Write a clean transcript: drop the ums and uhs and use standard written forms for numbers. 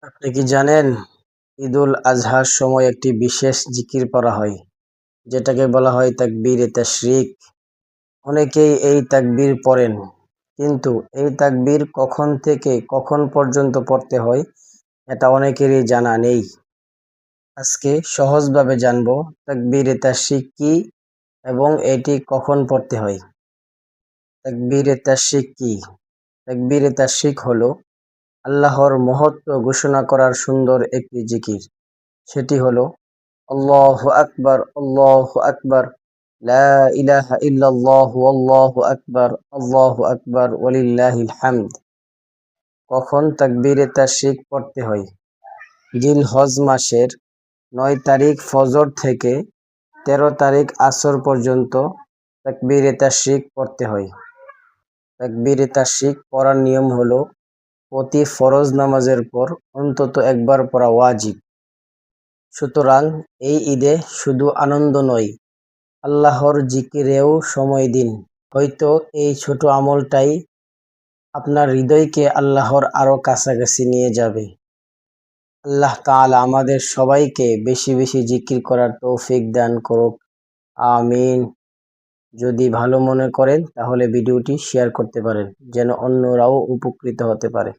আপনি কি জানেন ঈদুল আজহার সময় একটি বিশেষ জিকির পড়া হয় যেটাকে বলা হয় তাকবীরে তাশরিক। অনেকেই এই তাকবীর পড়েন, কিন্তু এই তাকবীর কখন থেকে কখন পর্যন্ত পড়তে হয় এটা অনেকেরই জানা নেই। আজকে সহজভাবে জানবো তাকবীরে তাশরিক কি এবং এটি কখন পড়তে হয়। তাকবীরে তাশরিক কি? তাকবীরে তাশরিক হলো আল্লাহর মহত্ব ঘোষণা করার সুন্দর একটি জিকির। সেটি হলো আল্লাহু আকবার, আল্লাহু আকবার, লা ইলাহা ইল্লাল্লাহু আল্লাহু আকবার, আল্লাহু আকবার ওয়ালিল্লাহিল হামদ। কখন তাকবীরে তাশরিক পড়তে হয়? জিলহজ মাসের ৯ তারিখ ফজর থেকে ১৩ তারিখ আসর পর্যন্ত তাকবীরে তাশরিক পড়তে হয়। তাকবীরে তাশরিক পড়ার নিয়ম হলো প্রতি ফরজ নামাজের পর অন্তত একবার পড়া ওয়াজিব। সুতরাং এই ঈদে শুধু আনন্দ নয়, আল্লাহর জিকিরেও সময় দিন। হয়তো এই ছোট আমলটাই আপনার হৃদয়কে আল্লাহর আরো কাছাকাছি নিয়ে যাবে। আল্লাহ তাআলা আমাদের সবাইকে বেশি বেশি জিকির করার তৌফিক দান করুক। আমিন। যদি ভালো মনে করেন তাহলে ভিডিওটি শেয়ার করতে পারেন, যেন অন্যরাও উপকৃত হতে পারে।